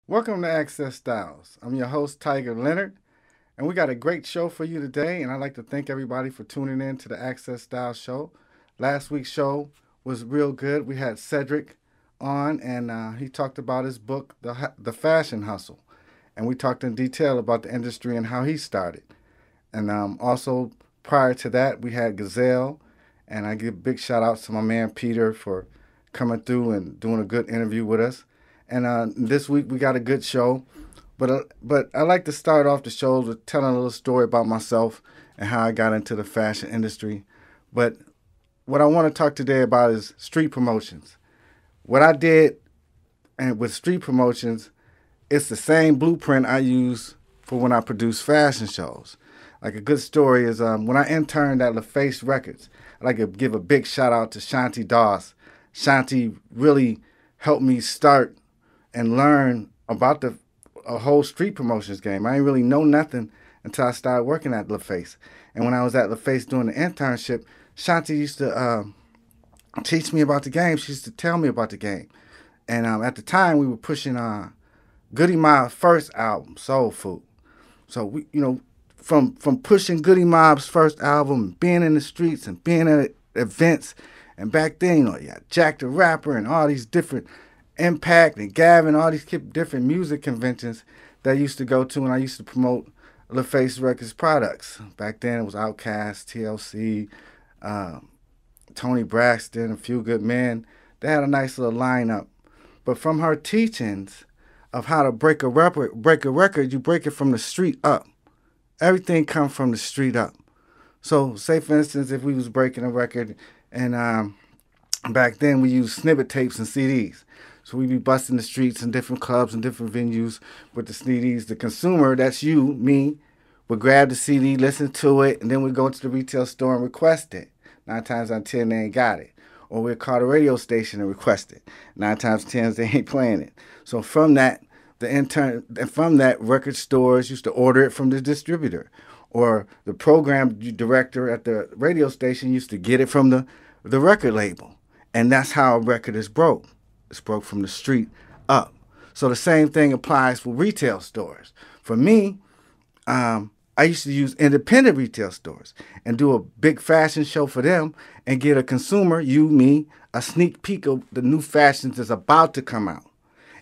Welcome to Access Styles. I'm your host, Tiger Leonard, and we got a great show for you today. And I'd like to thank everybody for tuning in to the Access Styles show. Last week's show was real good. We had Cedric on, and he talked about his book, The Fashion Hustle. And we talked in detail about the industry and how he started. And also, prior to that, we had Gazelle, and I give big shout outs to my man Peter for coming through and doing a good interview with us. And this week we got a good show, but I like to start off the show with telling a little story about myself and how I got into the fashion industry. But what I want to talk today about is street promotions. What I did and with street promotions, it's the same blueprint I use for when I produce fashion shows. Like a good story is when I interned at LaFace Records. I'd like to give a big shout out to Shanti Doss. Shanti really helped me start and learn about the a whole street promotions game. I didn't really know nothing until I started working at LaFace. And when I was at LaFace doing the internship, Shanti used to teach me about the game. She used to tell me about the game. And at the time, we were pushing Goody Mob's first album, Soul Food. So we, from pushing Goody Mob's first album, being in the streets and being at events, and back then, you had Jack the Rapper and all these different Impact and Gavin, all these different music conventions that I used to go to, and I used to promote LaFace Records products. Back then, it was Outkast, TLC, Tony Braxton, A Few Good Men. They had a nice little lineup. But from her teachings of how to break a record, you break it from the street up. Everything comes from the street up. So, say for instance, if we was breaking a record, and back then we used snippet tapes and CDs. So we'd be busting the streets in different clubs and different venues with the CDs. The consumer, that's you, me, would grab the CD, listen to it, and then we'd go to the retail store and request it. 9 times out of 10, they ain't got it. Or we'd call the radio station and request it. 9 times 10, they ain't playing it. So from that, record stores used to order it from the distributor. Or the program director at the radio station used to get it from the record label. And that's how a record is broke. It's broke from the street up. So the same thing applies for retail stores. For me, I used to use independent retail stores and do a big fashion show for them and get a consumer, you, me, a sneak peek of the new fashions that's about to come out.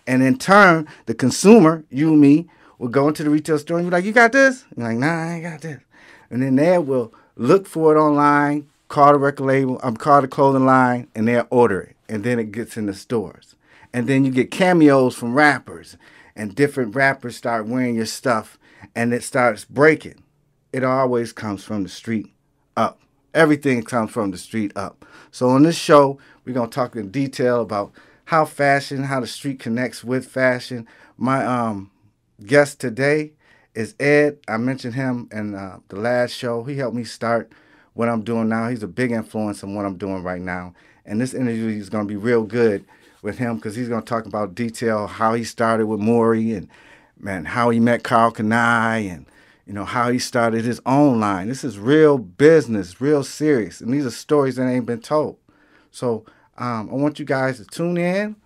And in turn, the consumer, you, me, will go into the retail store and be like, you got this? And you're like, nah, I ain't got this. And then they will look for it online, call the record label, call the clothing line, and they'll order it. And then it gets in the stores. And then you get cameos from rappers, and different rappers start wearing your stuff, and it starts breaking. It always comes from the street up. Everything comes from the street up. So on this show, we're going to talk in detail about how the street connects with fashion. My guest today is Ed. I mentioned him in the last show. He helped me start what I'm doing now. He's a big influence on what I'm doing right now. And this interview is going to be real good with him because he's going to talk about detail how he started with Mauri and how he met Karl Kani and how he started his own line. This is real business, real serious, and these are stories that ain't been told. So I want you guys to tune in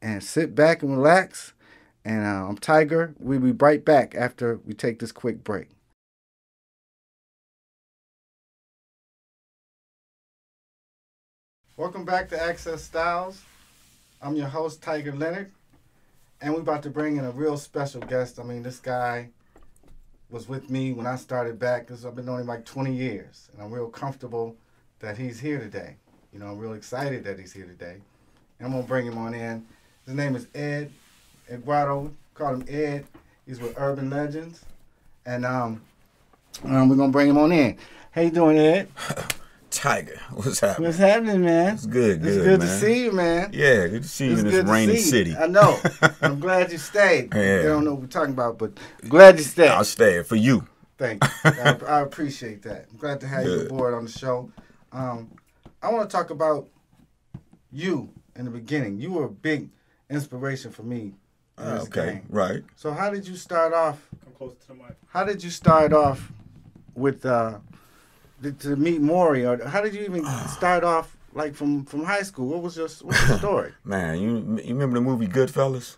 and sit back and relax. And I'm Tiger. We'll be right back after we take this quick break. Welcome back to Access Styles. I'm your host, Tiger Leonard, and we're about to bring in a real special guest. I mean, this guy was with me when I started back because I've been knowing him like 20 years, and I'm real comfortable that he's here today. I'm real excited that he's here today. And I'm going to bring him on in. His name is Eduardo, call him Ed. He's with Urban Legends, and we're going to bring him on in. How you doing, Ed? Tiger, what's happening? What's happening, man? It's good, It's good man. To see you, man. Yeah, good to see you in this rainy city. I know. I'm glad you stayed. Yeah. I don't know what we're talking about, but glad you stayed. I'll stay for you. Thank you. I appreciate that. I'm glad to have you aboard on the show. I want to talk about you in the beginning. You were a big inspiration for me in this game. Right. So how did you start off? Come closer to the mic. How did you start off with to meet Mauri, or how did you even start off like from high school? What's your story? Man, you remember the movie Goodfellas?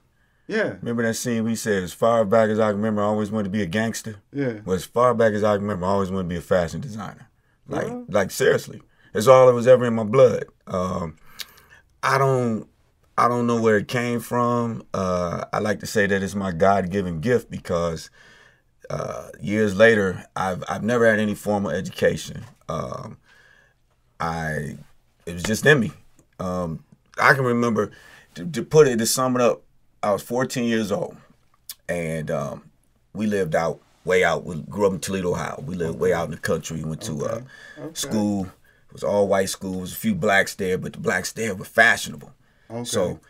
Yeah. Remember that scene we said, as far back as I can remember, I always wanted to be a gangster? Yeah. Well, as far back as I can remember, I always wanted to be a fashion designer. Like seriously. It's all that was ever in my blood. I don't know where it came from. I like to say that it's my God-given gift because years later, I've never had any formal education. It was just in me. I can remember, to sum it up, I was 14 years old, and we lived way out. We grew up in Toledo, Ohio. We lived way out in the country. We went to school. It was all white school. There was a few blacks there, but the blacks there were fashionable. Okay. So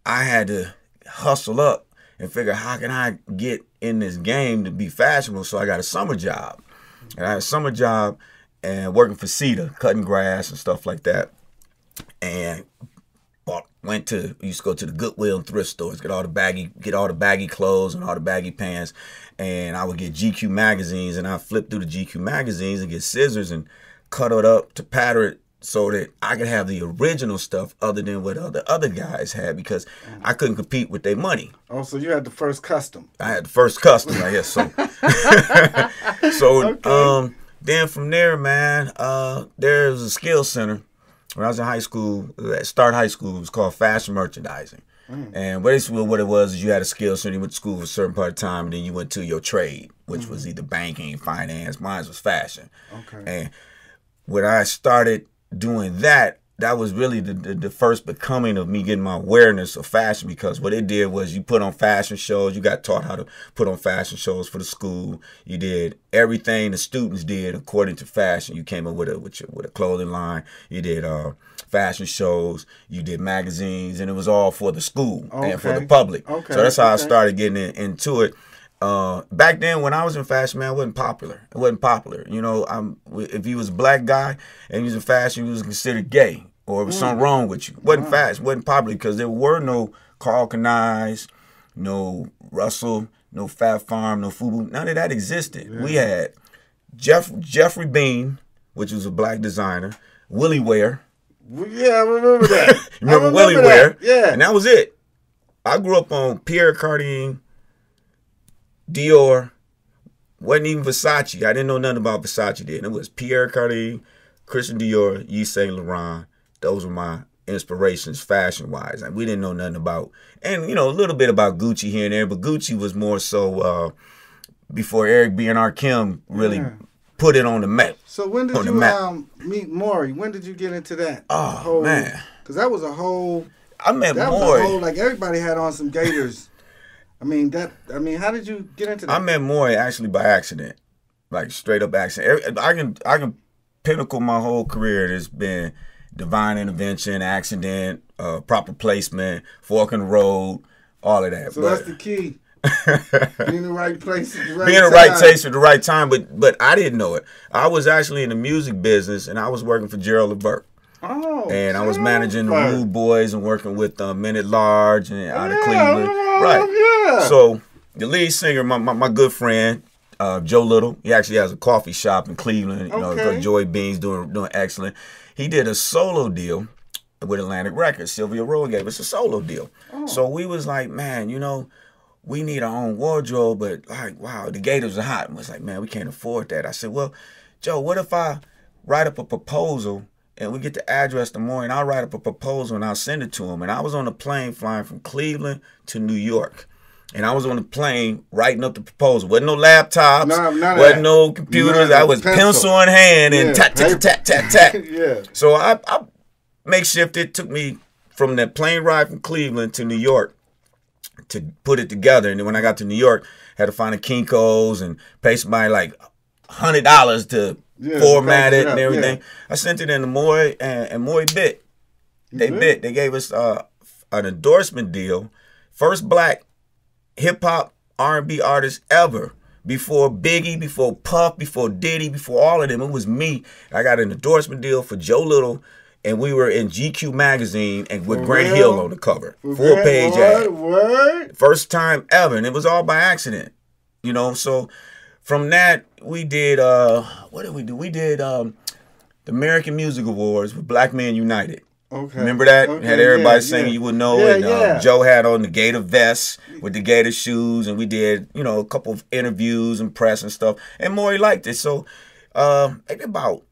I had to hustle up and figure, how can I get in this game to be fashionable? So I got a summer job. And I had a summer job and working for CETA, cutting grass and stuff like that. And used to go to the Goodwill and thrift stores, get all the baggy clothes and all the baggy pants. And I would get GQ magazines, and I'd flip through the GQ magazines and get scissors and cut it up to pattern it so that I could have the original stuff other than what other guys had, because I couldn't compete with their money. Oh, so you had the first custom. I had the first custom, I guess so. So then from there, man, there's a skill center. When I was in high school, start high school, it was called fashion merchandising. And basically what it was is you had a skill center, you went to school for a certain part of time, and then you went to your trade, which was either banking, finance. Mine was fashion. Okay. And when I started doing that, that was really the first becoming of me getting my awareness of fashion, because what it did was you put on fashion shows. You got taught how to put on fashion shows for the school. You did everything the students did according to fashion. You came up with a clothing line. You did fashion shows. You did magazines, and it was all for the school and for the public. Okay. So that's how I started getting into it. Back then, when I was in fashion, man, it wasn't popular. It wasn't popular. You know, if you was a black guy and you was in fashion, you was considered gay, or there was something wrong with you. It wasn't fashion, wasn't popular, because there were no Karl Kani's, no Russell, no Fat Farm, no FUBU. None of that existed. Yeah. We had Jeffrey Bean, which was a black designer, Willie Wear. Yeah, I remember that. You remember Willie Wear? Yeah. And that was it. I grew up on Pierre Cardin, Dior. Wasn't even Versace. I didn't know nothing about Versace then. It was Pierre Cardin, Christian Dior, Yves Saint Laurent. Those were my inspirations fashion-wise. And we didn't know nothing about, and you know, a little bit about Gucci here and there, but Gucci was more so before Eric B. and Rakim really put it on the map. So when did you meet Mauri? When did you get into that? Oh, man. Because that was a whole... I met Mauri. Like, everybody had on some Gators. I mean, how did you get into that? I met Mauri actually by accident. Like, straight up accident. I can pinnacle my whole career. There's been divine intervention, accident, proper placement, fork in the road, all of that. So that's the key. Being in the right place at the right time. Being in the right place at the right time, but I didn't know it. I was actually in the music business, and I was working for Gerald Levert. Oh, and I was managing the Rude Boys and working with Men at Large and out of Cleveland. Right. Yeah. So the lead singer, my good friend, Joe Little, he actually has a coffee shop in Cleveland, you know, called Joy Beans, doing excellent. He did a solo deal with Atlantic Records. Sylvia Rowe gave us a solo deal. Oh. So we was like, man, you know, we need our own wardrobe, but like, wow, the Gators are hot. And was like, man, we can't afford that. I said, well, Joe, what if I write up a proposal and we get the address tomorrow, and I'll write up a proposal and I'll send it to him. And I was on a plane flying from Cleveland to New York. And I was on the plane writing up the proposal. Wasn't no laptops, wasn't no computers. I was pencil in hand and tat. Yeah. So I makeshifted. It took me from that plane ride from Cleveland to New York to put it together. And then when I got to New York, I had to find a Kinko's and pay somebody like $100 to format it and everything. Yeah. I sent it in to Mauri, and Mauri bit. They bit. They gave us an endorsement deal. First black hip-hop R&B artist ever. Before Biggie, before Puff, before Diddy, before all of them. It was me. I got an endorsement deal for Joe Little, and we were in GQ magazine and with Grant Hill on the cover. Full-page ad. First time ever, and it was all by accident. You know, so from that, we did, what did we do? We did the American Music Awards with Black Men United. Okay. Remember that? Okay, Had everybody singing, you would know. Yeah, and Joe had on the Gator vest with the Gator shoes, and we did, a couple of interviews and press and stuff. And Mauri liked it. So maybe about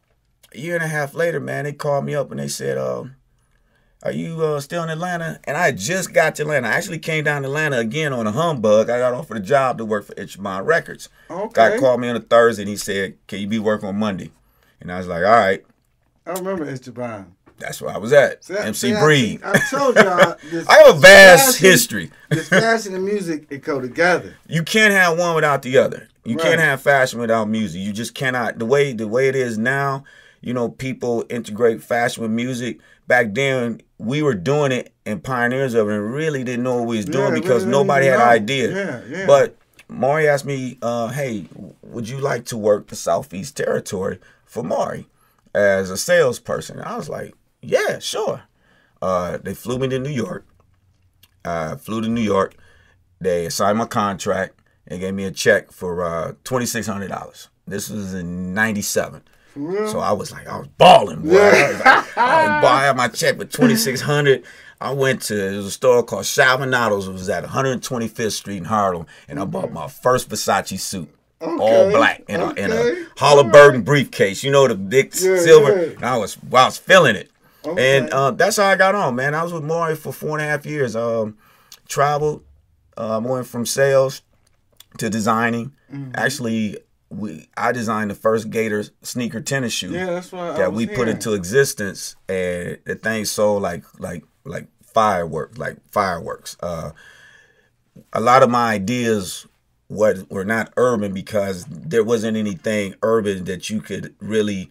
a year and a half later, man, they called me up and they said, are you still in Atlanta? And I had just got to Atlanta. I actually came down to Atlanta again on a humbug. I got offered a job to work for Eduard Records. Okay. Guy called me on a Thursday and he said, can you be working on Monday? And I was like, all right. I remember Eduard. That's where I was at. MC Breed. I told y'all. I have a vast history. This fashion and music, it go together. You can't have one without the other. You can't have fashion without music. You just cannot. The way it is now, people integrate fashion with music. Back then, we were doing it and pioneers of it and really didn't know what we was doing because nobody had an idea. Yeah. But Mauri asked me, hey, would you like to work the Southeast Territory for Mauri as a salesperson? And I was like, yeah, sure. They flew me to New York. I flew to New York. They assigned my contract and gave me a check for $2,600. This was in '97. So I was balling, boy. I had my check with $2,600. I went to, it was a store called Shalvinado's. It was at 125th Street in Harlem. And I bought my first Versace suit. All black in a Halliburton briefcase. The big silver. And I was feeling it. Okay. And that's how I got on, man. I was with Mauri for 4.5 years. Traveled. Went from sales to designing. Actually, I designed the first Gator sneaker tennis shoe that we put into existence, and the thing sold like fireworks. A lot of my ideas were not urban because there wasn't anything urban that you could really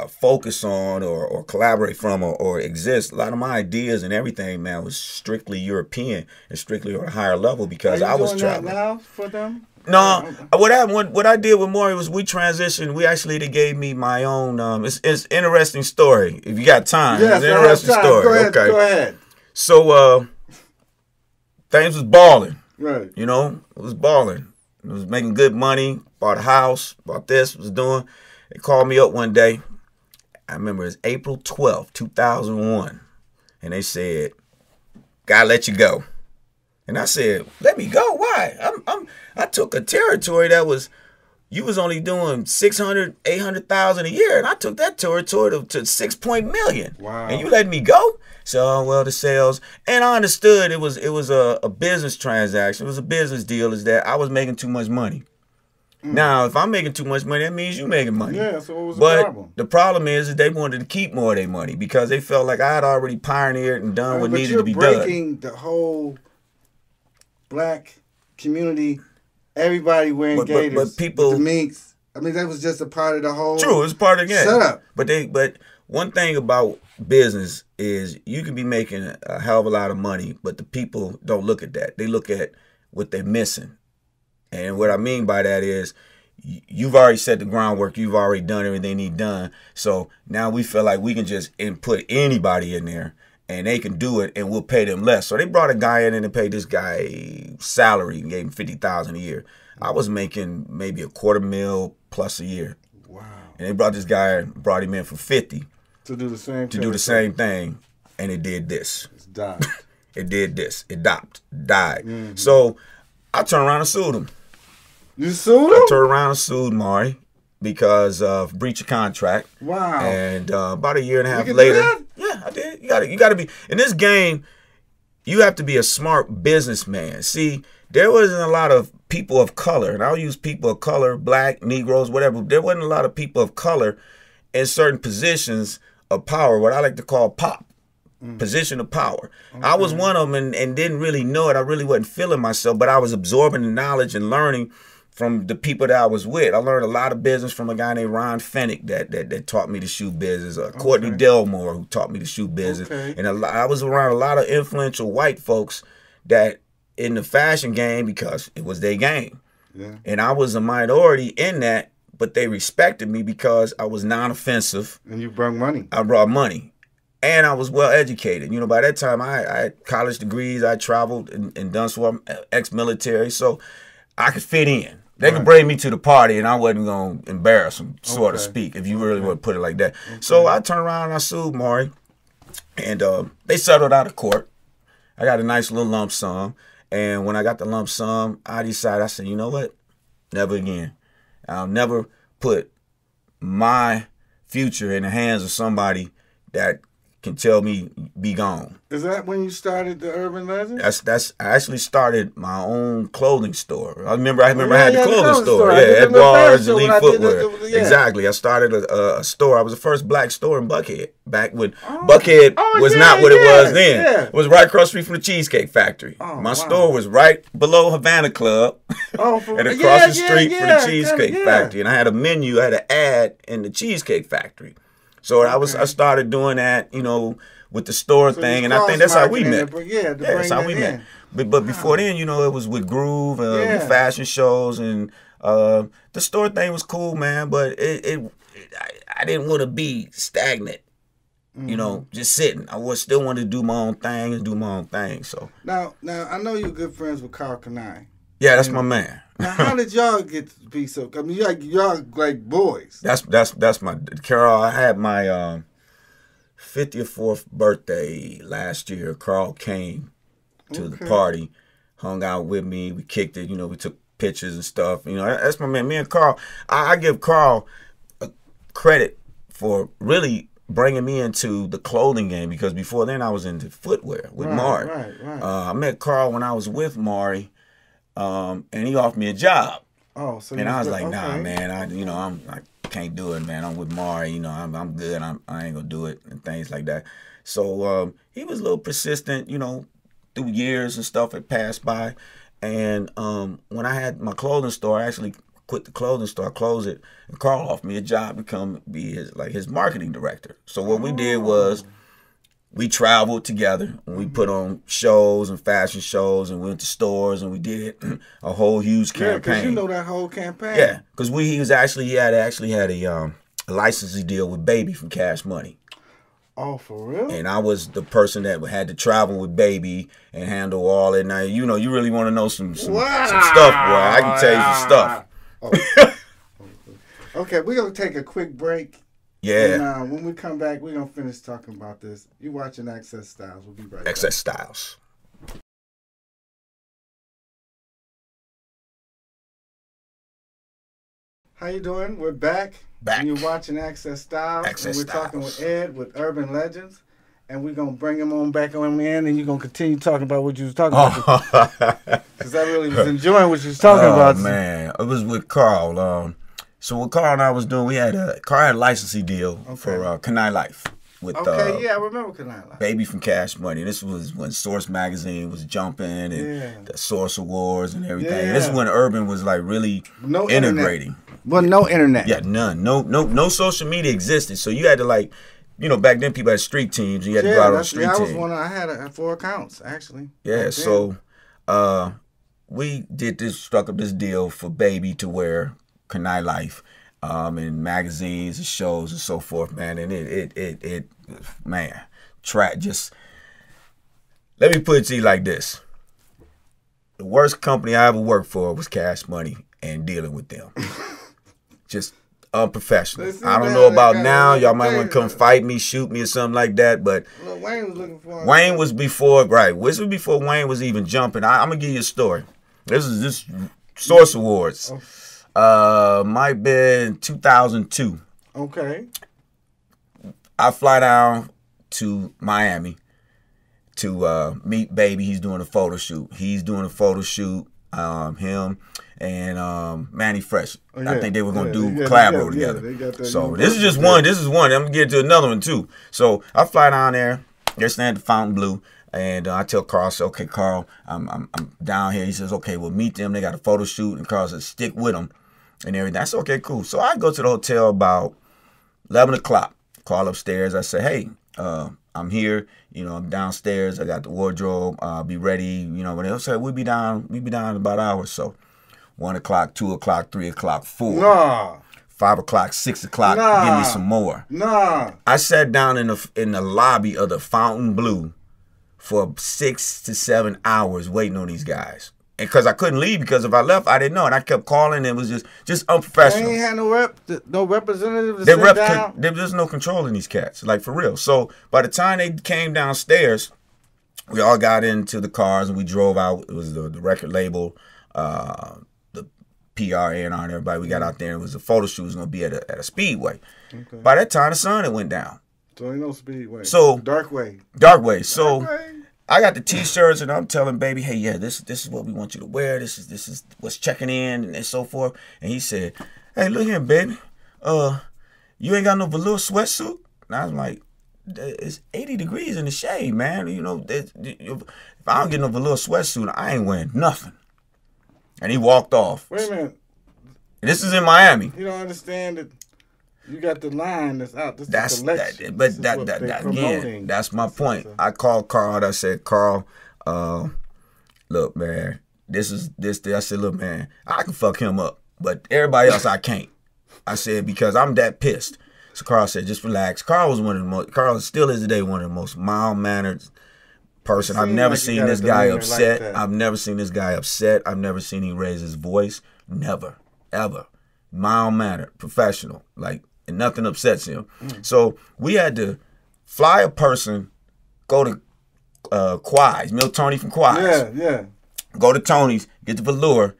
focus on or collaborate from or exist. A lot of my ideas and everything, man, was strictly European and strictly on a higher level because I was traveling. That now for them? No, what I did with Mauri was we transitioned. They gave me my own. It's an interesting story. If you got time, yes, it's an interesting story. Go ahead. So things was balling. Right. It was balling. It was making good money. Bought a house. Bought this. Was doing. They called me up one day. I remember it was April 12th, 2001, and they said, "Gotta let you go." And I said, "Let me go? Why? I took a territory that you was only doing 600, 800,000 a year, and I took that territory to 6 million. Wow! And you letting me go?" So, well, the sales, and I understood it was a business transaction. It was a business deal. Is that I was making too much money. Now, if I'm making too much money, that means you making money. Yeah, so what was the problem? The problem is they wanted to keep more of their money because they felt like I had already pioneered and done what needed to be done. But you're breaking the whole black community, everybody wearing gators, but people, with the minks. I mean, that was just a part of the whole. True, it was part of the game. Shut up. But one thing about business is you can be making a hell of a lot of money, but the people don't look at that. They look at what they're missing. And what I mean by that is you've already set the groundwork. You've already done everything you need done. So now we feel like we can just put anybody in there and they can do it and we'll pay them less. So they brought a guy in and paid this guy salary and gave him $50,000 a year. I was making maybe $250,000 plus a year. Wow. And they brought this guy, brought him in for 50 to do the same thing. And it did this. It's died. It did this. It died. Mm-hmm. So I turned around and sued him. You sued him? I turned around and sued Mauri because of breach of contract. Wow. And about a year and a half later. Yeah, I did. You got to be. In this game, you have to be a smart businessman. See, there wasn't a lot of people of color, and I'll use people of color, black, Negroes, whatever. There wasn't a lot of people of color in certain positions of power, what I like to call pop. Position of power. Okay. I was one of them and didn't really know it. I really wasn't feeling myself, but I was absorbing the knowledge and learning from the people that I was with. I learned a lot of business from a guy named Ron Fennick that taught me the shoe business. Courtney Delmore, who taught me the shoe business. And I was around a lot of influential white folks that in the fashion game because it was their game. Yeah. And I was a minority in that, but they respected me because I was non-offensive. And you brought money. I brought money. And I was well educated. By that time I had college degrees. I traveled and done so. I'm ex-military, so I could fit in. They could bring me to the party, and I wasn't going to embarrass them, so to speak, if you really want to put it like that. Okay. So I turned around and I sued Mauri, And they settled out of court. I got a nice little lump sum. And when I got the lump sum, I decided, I said, you know what? Never again. I'll never put my future in the hands of somebody that can tell me be gone. Is that when you started the Urban Legend? That's I actually started my own clothing store. I remember I had the clothing store. Yeah, Edward's Elite Footwear. Exactly. I started a store. I was the first black store in Buckhead. Back when Buckhead was not what it was then. Yeah. It was right across the street from the Cheesecake Factory. My store was right below Havana Club and across the street from the Cheesecake Factory. And I had a menu, I had an ad in the Cheesecake Factory. So I started doing that, you know, with the store thing, and I think that's how we met. That's how we met. But before then, you know, it was with Groove, with fashion shows, and the store thing was cool, man. But I didn't want to be stagnant, you know, just sitting. I still wanted to do my own thing and do my own thing. So now I know you're good friends with Karl Kani. Yeah, that's my man. Now, how did y'all get to be so? I mean, y'all like boys. That's my Karl. I had my 54th birthday last year. Karl came to the party, hung out with me. We kicked it. You know, we took pictures and stuff. You know, that's my man. Me and Karl. I give Karl credit for really bringing me into the clothing game, because before then I was into footwear with Mauri. Right. I met Karl when I was with Mauri. And he offered me a job. Oh, so and I was like, nah, man, I can't do it, man. I'm with Mauri, you know, I'm good. I ain't gonna do it and things like that. So he was a little persistent, you know, through years and stuff had passed by. And when I had my clothing store, I actually quit the clothing store, I closed it, and Karl offered me a job to be his marketing director. So what we did was, we traveled together, and we put on shows and fashion shows, and we went to stores, and we did a whole huge campaign. Yeah, because you know that whole campaign. Yeah, because he had a licensing deal with Baby from Cash Money. Oh, for real? And I was the person that had to travel with Baby and handle all that. Now, you know, you really want to know some stuff, boy. I can tell you some stuff. Oh. Okay, we're going to take a quick break. Yeah. And when we come back, we're going to finish talking about this. You watching Access Styles. We'll be right back. Access Styles. How you doing? We're back. And you're watching Access Styles. And we're talking with Ed with Urban Legends. And we're going to bring him on back on the end, and you're going to continue talking about what you was talking about. Because I really was enjoying what you was talking about. Oh, man. It was with Karl. So what Karl and I was doing, Karl had a licensing deal for Kani Life. With, I remember Kani Life. Baby from Cash Money. This was when Source Magazine was jumping, and the Source Awards and everything. Yeah. This is when Urban was like really integrating. Well, no internet. Yeah, none. No social media existed. So you had to, like, you know, back then people had street teams, and you had to go out on the street team. I had 4 accounts, actually. Yeah, so we struck up this deal for Baby to wear Kani Life, in magazines and shows and so forth, man. And let me put it to you like this. The worst company I ever worked for was Cash Money and dealing with them. Just unprofessional. I don't know about now. Y'all might want to come fight me, shoot me or something like that, but Wayne was looking for him. Wayne was before, right. This was before Wayne was even jumping. I'm going to give you a story. This Source Awards. Might have been 2002. Okay. I fly down to Miami to meet Baby. He's doing a photo shoot. Him and Manny Fresh. I think they were going to do collabo together. So this is just one. This is one. I'm going to get to another one too. So I fly down there. They're standing at the Fontainebleau. And I tell Karl, I say, okay, Karl, I'm down here. He says, okay, we'll meet them. They got a photo shoot. And Karl says, stick with them and everything. I said, okay, cool. So I go to the hotel about 11 o'clock. Call upstairs. I say, hey, I'm here. You know, I'm downstairs. I got the wardrobe. I'll be ready. You know, they'll say, we'll be down in about an hour or so. 1 o'clock, 2 o'clock, 3 o'clock, 4. Nah. 5 o'clock, 6 o'clock, give me some more. Nah. I sat down in the lobby of the Fontainebleau for 6 to 7 hours waiting on these guys. because I couldn't leave, because if I left, I didn't know, and I kept calling, and it was just unprofessional. They ain't had no representative to sit down? There's no controlling these cats, like, for real. So by the time they came downstairs, we all got into the cars and we drove out. It was the record label, the PR, A&R, and everybody. We got out there. It was a photo shoot. It was going to be at a speedway. Okay. By that time, the sun had went down. So ain't no speedway. So dark way. So I got the T-shirts and I'm telling baby, hey, yeah, this is what we want you to wear. This is what's checking in and so forth. And he said, hey, look here, baby. You ain't got no velour sweatsuit? And I was like, it's 80 degrees in the shade, man. You know, if I don't get no velour sweatsuit, I ain't wearing nothing. And he walked off. Wait a minute. This is in Miami. You don't understand that you got the line that's out. That's again, that's my point. I called Karl. I said, Karl, look, man, this. I said, look, man, I can fuck him up, but everybody else I can't. I said, because I'm that pissed. So Karl said, just relax. Karl still is today one of the most mild-mannered person. I've never seen this guy upset. Like I've never seen this guy upset. I've never seen him raise his voice. Never, ever. Mild-mannered, professional, like, and nothing upsets him. So we had to fly a person, go to Quai's, Mill Tony from Quai's. Yeah. Go to Tony's, get the velour,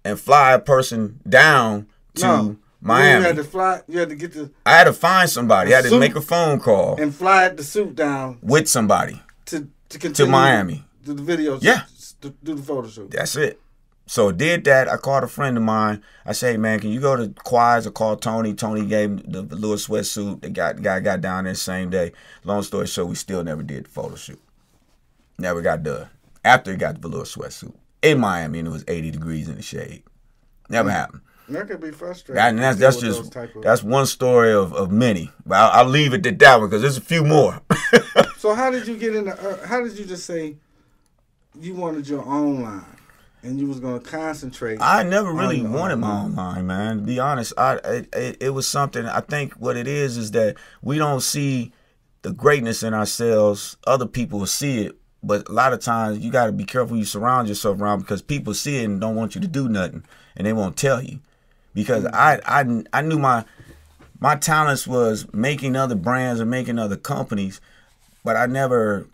and fly a person down to Miami. You had to fly. You had to get the. I had to find somebody. I had to make a phone call and fly the suit down with somebody to continue to Miami. Do the video. Yeah. Do the photo shoot. That's it. So did that. I called a friend of mine. I said, hey, man, can you go to Quai's or call Tony? Tony gave him the velour sweatsuit. The guy got down there the same day. Long story short, we still never did the photo shoot. Never got done. After he got the velour sweatsuit in Miami, and it was 80 degrees in the shade. Never happened. That could be frustrating. That's one story of many. But I'll leave it at that one because there's a few more. So how did you get into? How did you just say you wanted your own line and you was going to concentrate? I never really wanted my own line, man. To be honest, it was something. I think what it is that we don't see the greatness in ourselves. Other people will see it, but a lot of times you got to be careful who you surround yourself around, because people see it and don't want you to do nothing, and they won't tell you. Because I knew my talents was making other brands and making other companies, but I never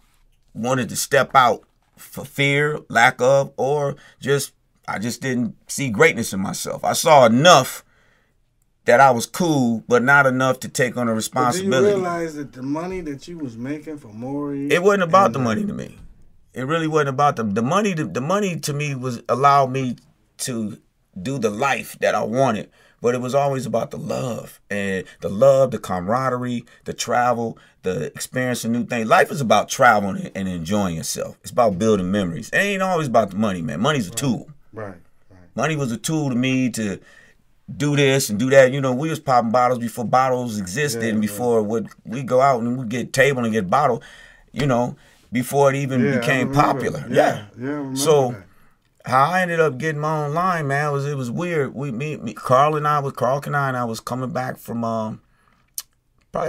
wanted to step out for fear, lack of, or I just didn't see greatness in myself. I saw enough that I was cool, but not enough to take on a responsibility. But do you realize that the money that you was making for Mauri? It wasn't about the money to me. It really wasn't about the money. The money to me was allowed me to do the life that I wanted, but it was always about the love, the camaraderie, the travel, the experiencing new things. Life is about traveling and enjoying yourself. It's about building memories. It ain't always about the money, man. Money's a tool. Right. Money was a tool to me to do this and do that. You know, we was popping bottles before bottles existed, and before we go out and we get table and get bottle, you know, before it even became popular. Yeah. So that. How I ended up getting my own line, man, it was weird. Karl Kani and I was coming back from I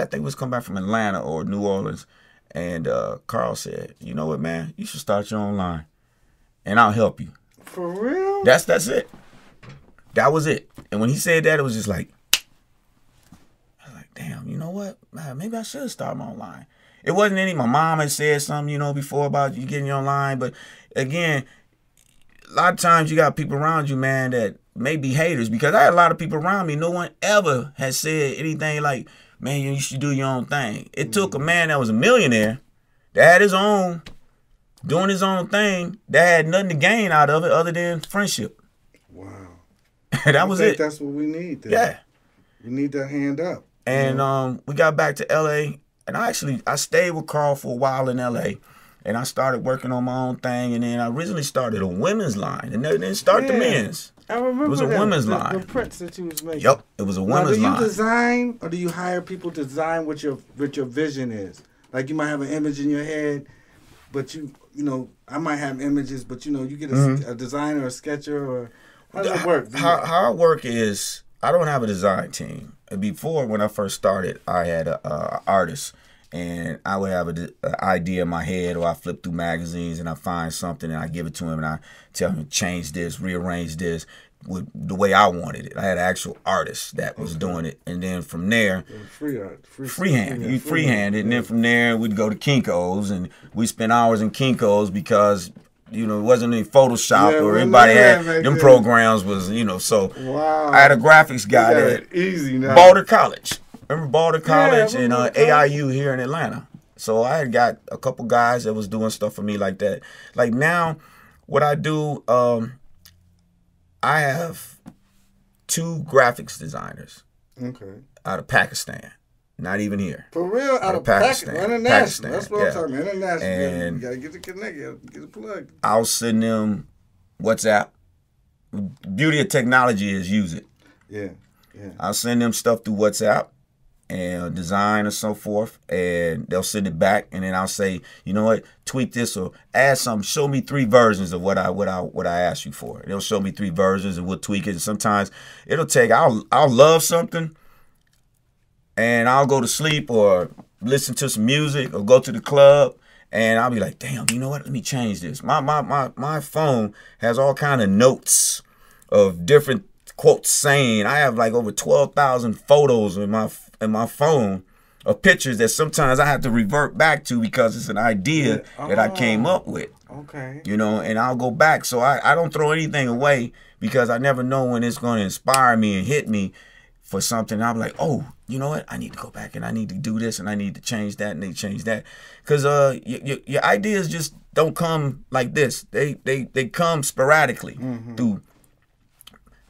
think we was coming back from Atlanta or New Orleans, and Karl said, you know what, man, you should start your own line, and I'll help you. For real? That's it. That was it. And when he said that, it was just like, I was like, damn, you know what, man, maybe I should start my own line. It wasn't my mom had said something, you know, before about you getting your own line, but again, a lot of times you got people around you, man, that may be haters, because I had a lot of people around me. No one ever has said anything like, man, you should do your own thing. It took a man that was a millionaire, that had his own, doing his own thing, that had nothing to gain out of it other than friendship. Wow. That was it. That's what we need. Then. Yeah. We need that hand up. And we got back to L.A., and I stayed with Karl for a while in L.A., and I started working on my own thing, and then I originally started a women's line, and then started the men's. I remember it was a women's line. The prints that you was making. Yep, it was a women's line. Do you design, or do you hire people to design what your vision is? Like you might have an image in your head, but you know, I might have images, but you know, you get a designer or a sketcher, or how does it work? How I work is I don't have a design team. Before, when I first started, I had a artist, and I would have an idea in my head, or I flip through magazines and I find something and I give it to him and I tell him change this, rearrange this with the way I wanted it. I had an actual artist that was doing it, and then from there, freehand it, and then from there we'd go to Kinko's, and we spent hours in Kinko's because it wasn't any Photoshop or anybody had them programs was so. Wow. I had a graphics guy that Boulder College. Remember Boulder College and AIU here in Atlanta. So I had got a couple guys that was doing stuff for me like that. Like now, what I do, I have 2 graphics designers out of Pakistan. Not even here. For real? Out of Pakistan? International. That's what I'm talking about. International. And you got to get the connect. You got to get the plug. I'll send them WhatsApp. Beauty of technology is use it. Yeah. I'll send them stuff through WhatsApp and design and so forth, and they'll send it back, and then I'll say, you know what, tweak this or add something. Show me 3 versions of what I asked you for. They'll show me 3 versions, and we'll tweak it. And sometimes it'll take. I'll love something, and I'll go to sleep or listen to some music or go to the club, and I'll be like, damn, you know what? Let me change this. My phone has all kind of notes of different quotes saying. I have like over 12,000 photos in my phone of pictures that sometimes I have to revert back to because it's an idea that I came up with. Okay. And I'll go back. So I don't throw anything away because I never know when it's going to inspire me and hit me for something. I'm like, oh, you know what? I need to go back and I need to do this and I need to change that and they change that. Because your ideas just don't come like this. They come sporadically through.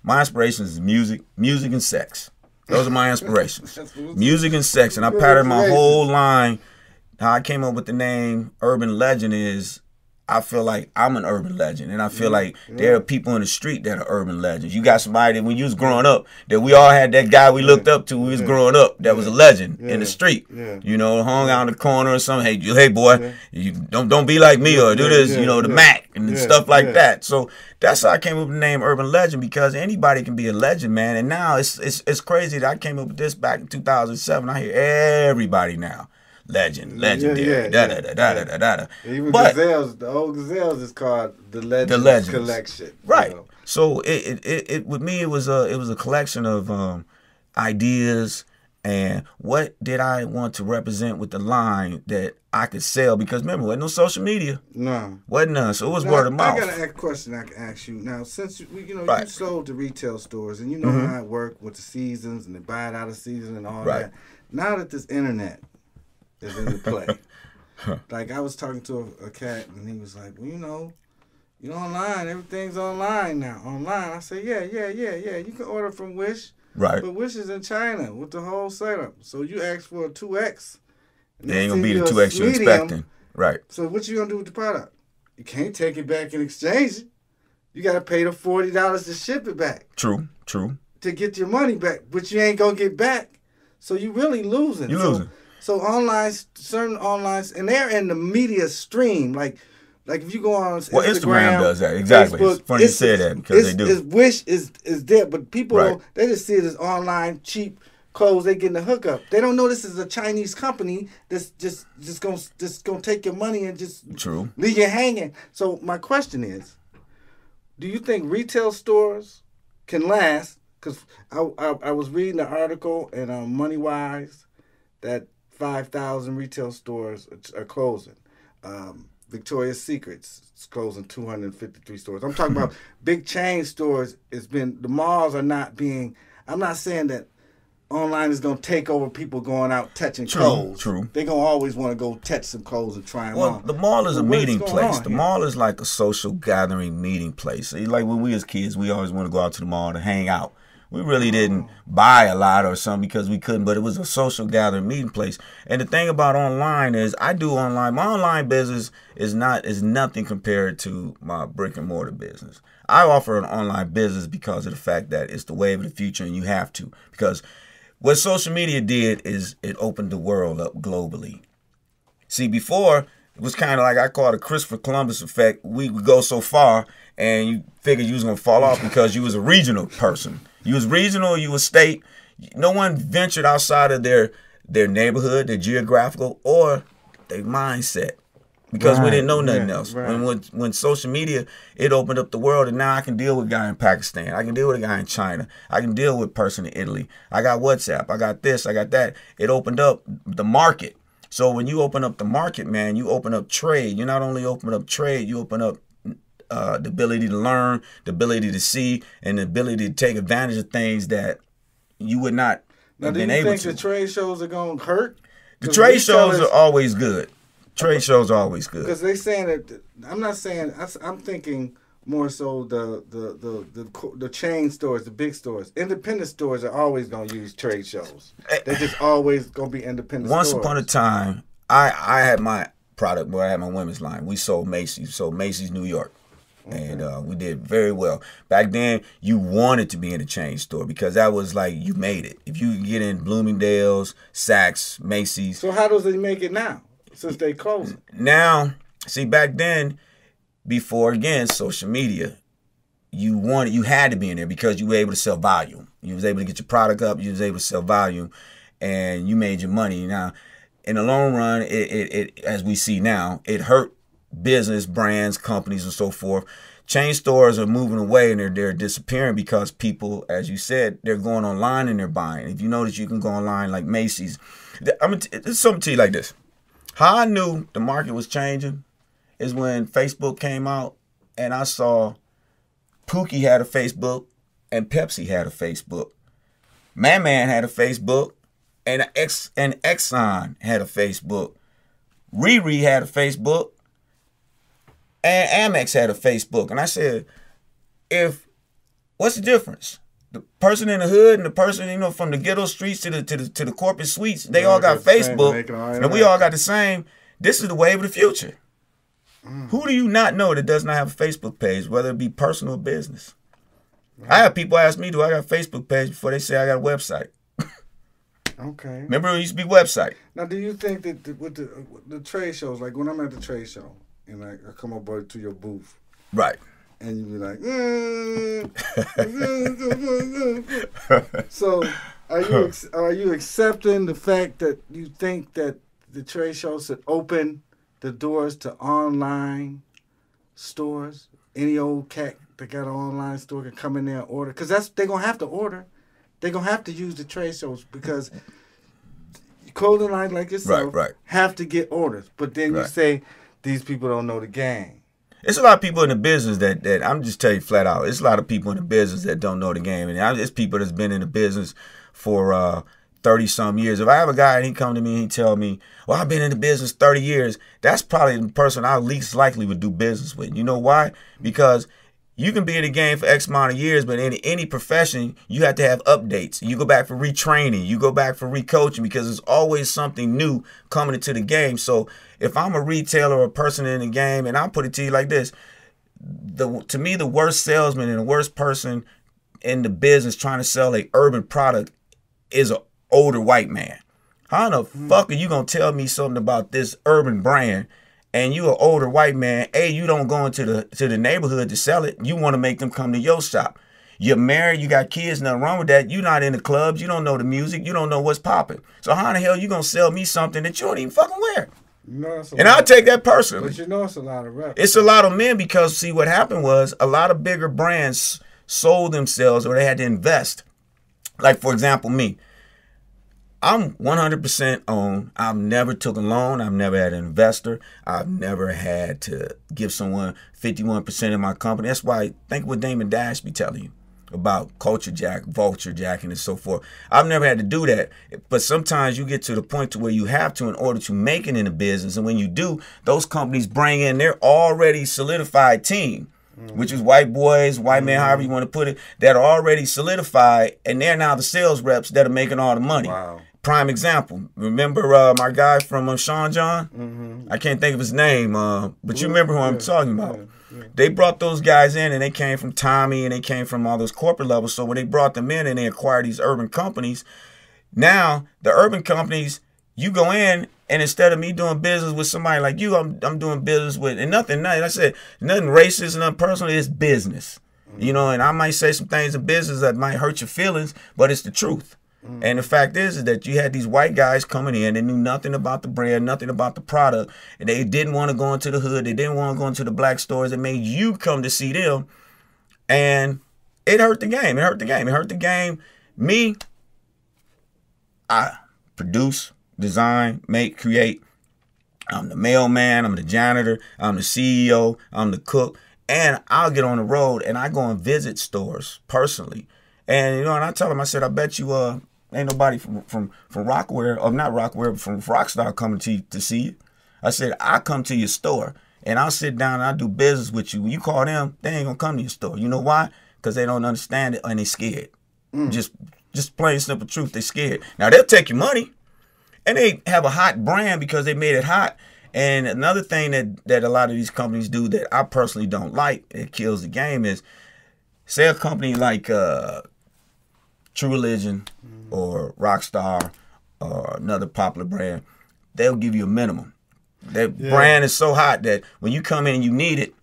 My inspirations is music and sex. Those are my inspirations. Music and sex. And I patterned my whole line. How I came up with the name Urban Legend is I feel like I'm an urban legend. And I feel like there are people in the street that are urban legends. You got somebody that when you was growing up, that we all had that guy we looked up to when we was growing up that was a legend in the street. Hung out in the corner or something. Hey boy, you don't be like me or do this, the Mac and stuff like that. So that's how I came up with the name Urban Legend, because anybody can be a legend, man. And now it's crazy that I came up with this back in 2007. I hear everybody now. Legendary, da. Even Gazelles, the old Gazelles is called the Legends Collection. Right. So it with me it was a collection of ideas and what did I want to represent with the line that I could sell, because remember, wasn't no social media. No. Wasn't none. So it was word of mouth. I got a question I can ask you. Now, since you sold to retail stores and you know how it worked with the seasons and they buy it out of season and all that. Now that this internet is in the play. Like I was talking to a cat and he was like, well, you online, everything's online now. Online. I said, yeah. You can order from Wish. Right. But Wish is in China with the whole setup. So you ask for a 2X. It ain't gonna be the 2X you're expecting. Right. So what you gonna do with the product? You can't take it back and exchange it. You gotta pay the $40 to ship it back. True. To get your money back. But you ain't gonna get back. So you really losing. You're losing. So certain online, and they're in the media stream. Like if you go on Instagram. Well, Instagram does that. Exactly. Facebook, it's funny you say that because they do. Wish is there, but people, they just see it as online, cheap clothes. They getting the hookup. They don't know this is a Chinese company that's just gonna take your money and just leave you hanging. So my question is, do you think retail stores can last? Because I was reading an article in MoneyWise that 5,000 retail stores are closing. Victoria's Secrets is closing 253 stores. I'm talking about big chain stores. The malls are not being. I'm not saying that online is going to take over people going out touching clothes. True. They're going to always want to go touch some clothes and try them on. Well, the mall is a meeting place. The mall is like a social gathering meeting place. Like when we as kids, we always want to go out to the mall to hang out. We really didn't buy a lot or something because we couldn't, but it was a social gathering meeting place. And the thing about online is I do online. My online business is nothing compared to my brick and mortar business. I offer an online business because of the fact that it's the wave of the future and you have to. Because what social media did is it opened the world up globally. See, before it was kind of like I call it a Christopher Columbus effect. We would go so far and you figured you was going to fall off because you was a regional person. You was regional, you was state. No one ventured outside of their their neighborhood, their geographical, or their mindset. Because we didn't know nothing else. Right. When social media, it opened up the world, and now I can deal with a guy in Pakistan. I can deal with a guy in China. I can deal with a person in Italy. I got WhatsApp. I got this. I got that. It opened up the market. So when you open up the market, man, you open up trade. You not only open up trade, you open up the ability to learn, the ability to see, and the ability to take advantage of things that you would not have been able to. Now, do you think the trade shows are going to hurt? The trade shows are always good. Trade shows are always good. Because they saying that, I'm not saying, I'm thinking more so the chain stores, the big stores. Independent stores are always going to use trade shows. They're just always going to be independent Once stores. Upon a time, I had my product where I had my women's line. We sold Macy's, New York. Okay. And we did very well. Back then, you wanted to be in a chain store because that was like, you made it. If you get in Bloomingdale's, Saks, Macy's. So how does they make it now? Since they closed. Now, see, back then, before again social media, you had to be in there because you were able to sell volume. You was able to get your product up. You was able to sell volume, and you made your money. Now, in the long run, it as we see now, it hurt business, brands, companies, and so forth. Chain stores are moving away and they're disappearing because people, as you said, they're going online and they're buying. If you notice, you can go online like Macy's. It's something to you like this. How I knew the market was changing is when Facebook came out and I saw Pookie had a Facebook and Pepsi had a Facebook. Man had a Facebook and Exxon had a Facebook. Riri had a Facebook and Amex had a Facebook. And I said, what's the difference? The person in the hood and the person, from the ghetto streets to the corporate suites, they all got Facebook, and we all got the same. This is the wave of the future. Who do you not know that does not have a Facebook page, whether it be personal or business? Right. I have people ask me, do I got a Facebook page before they say I got a website? Okay. Remember it used to be website. Now, do you think that with the trade shows, like when I'm at the trade show and I come over to your booth, right? And you be like, So, are you accepting the fact that you think that the trade shows should open the doors to online stores? Any old cat that got an online store can come in there and order, because they're gonna have to order. They're gonna have to use the trade shows because clothing lines like yourself have to get orders. But then you say these people don't know the game. It's a lot of people in the business that I'm just telling you flat out. It's a lot of people in the business that don't know the game, and it's people that's been in the business for 30-some years. If I have a guy and he come to me and he tell me, "Well, I've been in the business 30 years," that's probably the person I least likely would do business with. You know why? Because you can be in the game for X amount of years, but in any profession, you have to have updates. You go back for retraining. You go back for recoaching because there's always something new coming into the game. So if I'm a retailer or a person in the game, and I'll put it to you like this, to me, the worst salesman and the worst person in the business trying to sell a urban product is an older white man. How the fuck are you going to tell me something about this urban brand and you an older white man? You don't go into the neighborhood to sell it. You want to make them come to your shop. You're married, you got kids, nothing wrong with that. You're not in the clubs, you don't know the music, you don't know what's popping. So how in the hell you gonna sell me something that you don't even fucking wear? And I'll take that personally. But it's a lot of reps. It's a lot of men because, see, what happened was a lot of bigger brands sold themselves or they had to invest. Like, for example, me. I'm 100% owned. I've never took a loan. I've never had an investor. I've never had to give someone 51% of my company. That's why, think what Damon Dash be telling you about culture jack, vulture jacking, and so forth. I've never had to do that. But sometimes you get to the point to where you have to in order to make it in a business. And when you do, those companies bring in their already solidified team, which is white boys, white men, however you want to put it, that are already solidified. And they're now the sales reps that are making all the money. Wow. Prime example. Remember my guy from Sean John? I can't think of his name, but you remember who I'm talking about. They brought those guys in, and they came from Tommy, and they came from all those corporate levels. So when they brought them in and they acquired these urban companies, now the urban companies, you go in, and instead of me doing business with somebody like you, I'm doing business with, and nothing, I said, nothing racist and nothing personal, it's business. You know, and I might say some things in business that might hurt your feelings, but it's the truth. And the fact is that you had these white guys coming in and knew nothing about the brand, nothing about the product, and they didn't want to go into the hood. They didn't want to go into the black stores. It made you come to see them, and it hurt the game. It hurt the game. It hurt the game. Me, I produce, design, make, create. I'm the mailman. I'm the janitor. I'm the CEO. I'm the cook. And I'll get on the road and I go and visit stores personally. And, and I tell them, I said, I bet you ain't nobody from Rockwear, or not Rockwear, but from Rockstar coming to see you. I said, I come to your store and I'll sit down and I'll do business with you. When you call them, they ain't going to come to your store. You know why? Because they don't understand it and they scared. Just plain simple truth, they scared. Now, they'll take your money and they have a hot brand because they made it hot. And another thing that a lot of these companies do that I personally don't like, it kills the game, is say a company like True Religion or Rockstar or another popular brand, they'll give you a minimum. Their brand is so hot that when you come in and you need it,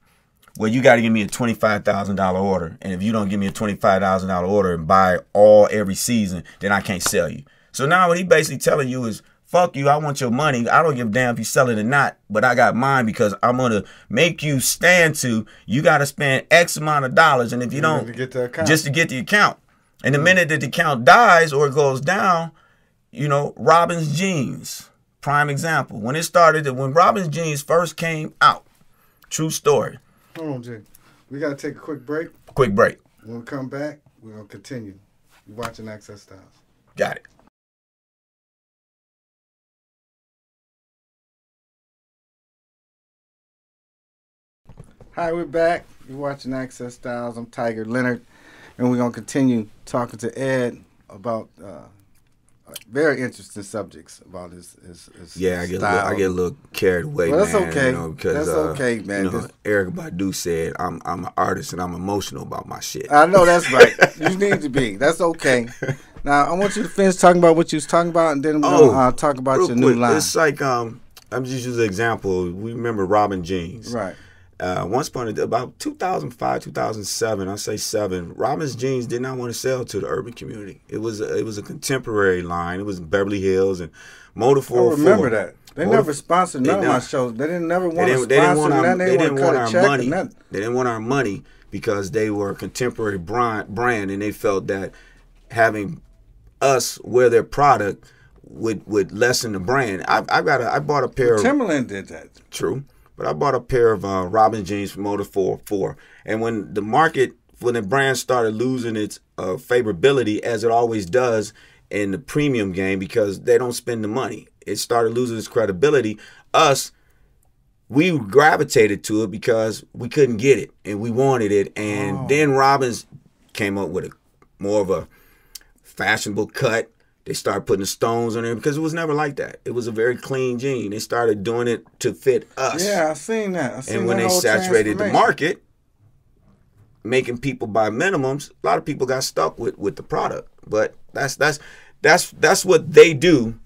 well, you got to give me a $25,000 order. And if you don't give me a $25,000 order and buy every season, then I can't sell you. So now what he basically telling you is, fuck you, I want your money. I don't give a damn if you sell it or not, but I got mine because I'm going to make you stand to, you got to spend X amount of dollars. And if you don't, just to get the account. And the minute that the account dies or it goes down, Robin's Jeans, prime example. When it started, when Robin's Jeans first came out, true story. Hold on, Jay. We got to take a quick break. Quick break. When we come back, we're going to continue. You're watching Access Styles. Got it. Hi, we're back. You're watching Access Styles. I'm Tiger Leonard, and we're going to continue talking to Ed about very interesting subjects about his I get a little carried away, well, that's man. Okay. Because, that's okay, man. Erykah Badu said, I'm an artist and I'm emotional about my shit. I know that's right. You need to be. That's okay. Now, I want you to finish talking about what you was talking about, and then we're going to talk about your new line. It's like, I'm just using an example. We remember Robin Jeans. Right. Once upon a time, about 2005, 2007, I say 7, Robin's Jeans did not want to sell to the urban community. It was a contemporary line. It was Beverly Hills and Motor 404. I remember that. They never sponsored none of my shows. They didn't never want to sponsor nothing. They didn't want our money. They didn't want our money because they were a contemporary brand, and they felt that having us wear their product would lessen the brand. I bought a pair of Timberland did that. True. But I bought a pair of Robin Jeans from Motor 404. And when the brand started losing its favorability, as it always does in the premium game, because they don't spend the money, it started losing its credibility. We gravitated to it because we couldn't get it and we wanted it. And then Robin's came up with more of a fashionable cut. They started putting the stones on there because it was never like that. It was a very clean jean. They started doing it to fit us. Yeah, I seen that. And when they saturated the market, making people buy minimums, a lot of people got stuck with the product. But that's what they do.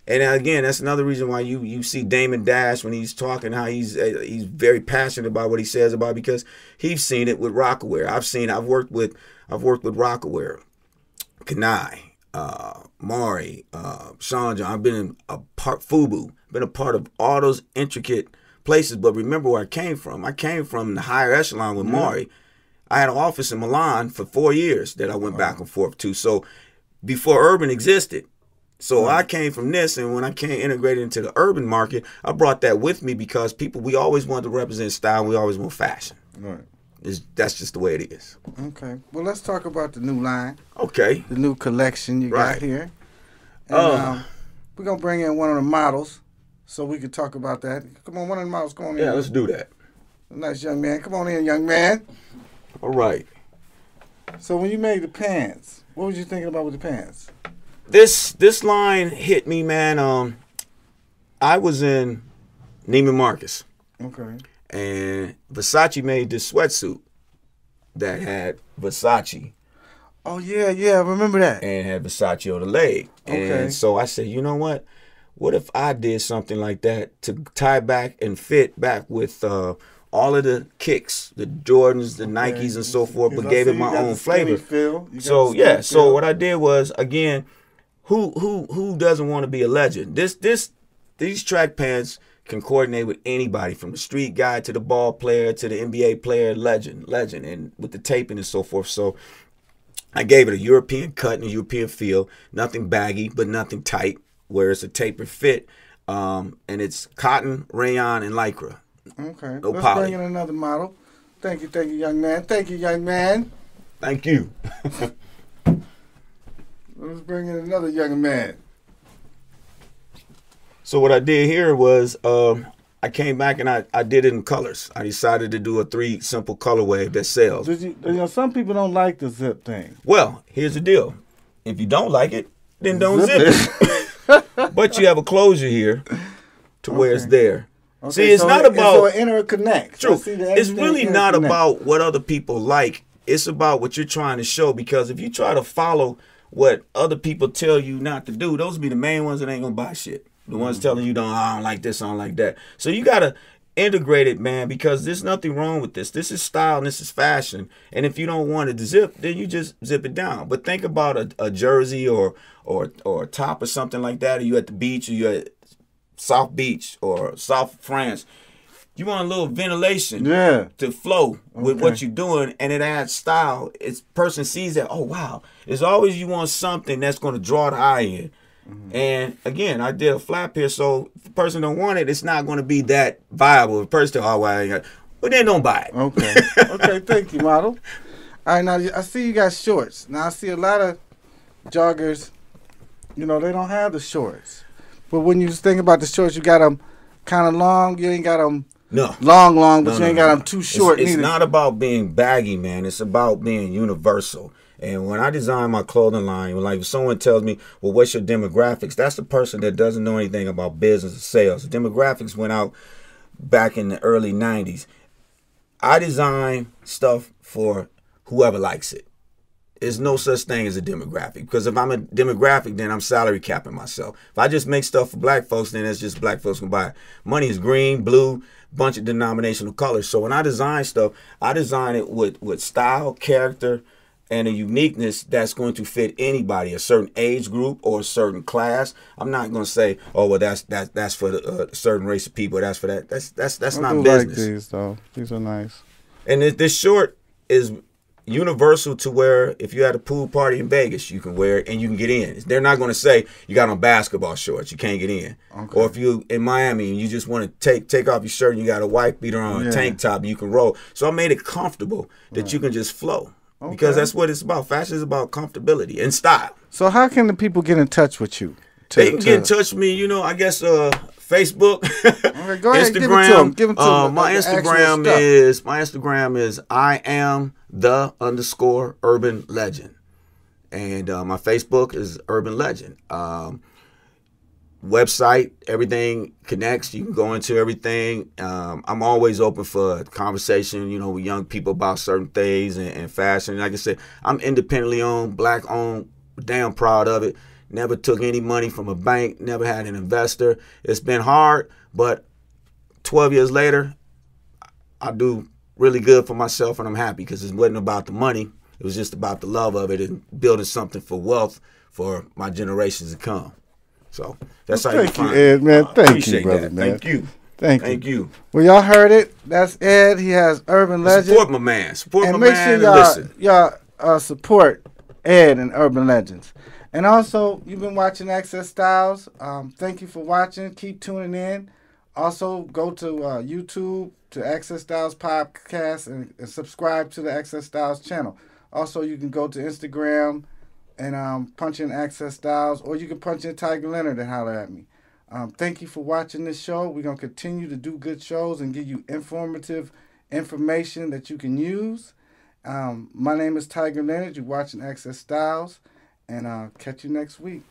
And again, that's another reason why you see Damon Dash when he's talking, how he's very passionate about what he says about, because he's seen it with Rockwear. I've worked with Rockwear, Kani, Mauri, Sean John. I've been in FUBU, been a part of all those intricate places. But remember where I came from. I came from the higher echelon with Mauri. I had an office in Milan for 4 years that I went back and forth to. So before urban existed. So I came from this, and when I came integrated into the urban market, I brought that with me because we always want to represent style. We always want fashion. Right. That's just the way it is. Okay. Well, let's talk about the new line. Okay. The new collection you got here. And, we're going to bring in one of the models so we can talk about that. Come on, one of the models, come on in. Yeah, let's do that. A nice young man. Come on in, young man. All right. So when you made the pants, what was you thinking about with the pants? This line hit me, man. I was in Neiman Marcus. Okay. And Versace made this sweatsuit that had Versace. Oh, yeah, I remember that. And had Versace on the leg. Okay. And so I said, you know what? What if I did something like that to tie back and fit back with all of the kicks, the Jordans, the Nikes, and so forth, but gave it my own flavor. So what I did was, again, who doesn't want to be a legend? These track pants can coordinate with anybody, from the street guy to the ball player to the NBA player, legend, and with the taping and so forth. So I gave it a European cut and a European feel, nothing baggy but nothing tight, where it's a tapered fit, and it's cotton, rayon, and lycra. Okay, no let's poly. bring in another model. Thank you, young man. Thank you, young man. Thank you. Let's bring in another young man. So what I did here was I came back and I did it in colors. I decided to do a 3 simple colorway that sells. Some people don't like the zip thing. Well, here's the deal. If you don't like it, then don't zip it. But you have a closure here to where it's there. Okay, see, it's not about... So it interconnects. True. It's really not about what other people like. It's about what you're trying to show, because if you try to follow what other people tell you not to do, those will be the main ones that ain't going to buy shit. The ones telling you, I don't like this, I don't like that. So you got to integrate it, man, because there's nothing wrong with this. This is style and this is fashion. And if you don't want it to zip, then you just zip it down. But think about a jersey or a top or something like that. Or you at the beach, or you at South Beach or South France. You want a little ventilation to flow with what you're doing, and it adds style. It's person sees that, oh, wow. It's always you want something that's going to draw the eye in. And again, I did a flap here, so if the person don't want it, it's not going to be that viable. If the person, but then don't buy it. Okay. Okay, thank you, model. All right, now I see you got shorts. Now I see a lot of joggers, they don't have the shorts. But when you think about the shorts, you got them kind of long. You ain't got them long, but you ain't got them too short. It's not about being baggy, man. It's about being universal. And when I design my clothing line, like if someone tells me, well, what's your demographics? That's the person that doesn't know anything about business or sales. The demographics went out back in the early 90s. I design stuff for whoever likes it. There's no such thing as a demographic, because if I'm a demographic, then I'm salary capping myself. If I just make stuff for black folks, then it's just black folks can buy it. Money is green, blue, bunch of denominational colors. So when I design stuff, I design it with style, character, and a uniqueness that's going to fit anybody, a certain age group or a certain class. I'm not going to say, oh, well, that's for a certain race of people. That's for that. That's not business. Like these though. These are nice. And this short is universal to where if you had a pool party in Vegas, you can wear it and you can get in. They're not going to say you got on basketball shorts, you can't get in. Okay. Or if you in Miami and you just want to take off your shirt and you got a white beater on, a tank top, you can roll. So I made it comfortable that you can just flow. Okay. Because that's what it's about. Fashion is about comfortability and style. So how can the people get in touch with you? They can get in touch with me, I guess Facebook, okay, go ahead, Instagram. Give it to them. My Instagram is I am the _urban legend. And my Facebook is Urban Legend. Website, everything connects. You can go into everything. I'm always open for conversation, with young people about certain things and fashion. Like I said, I'm independently owned, black owned, damn proud of it. Never took any money from a bank, never had an investor. It's been hard, but 12 years later, I do really good for myself, and I'm happy because it wasn't about the money. It was just about the love of it and building something for wealth for my generations to come. So that's how you find Ed, man. Thank you, brother, that. man. Thank you. Thank you. Well, y'all heard it. That's Ed. He has Urban Legend. Support my man. Support my man. And make sure y'all support Ed and Urban Legends. And also, you've been watching Access Styles. Thank you for watching. Keep tuning in. Also, go to YouTube, to Access Styles Podcast, and subscribe to the Access Styles channel. Also, you can go to Instagram and punch in Access Styles, or you can punch in Tiger Leonard and holler at me. Thank you for watching this show. We're going to continue to do good shows and give you informative information that you can use. My name is Tiger Leonard. You're watching Access Styles, and I'll catch you next week.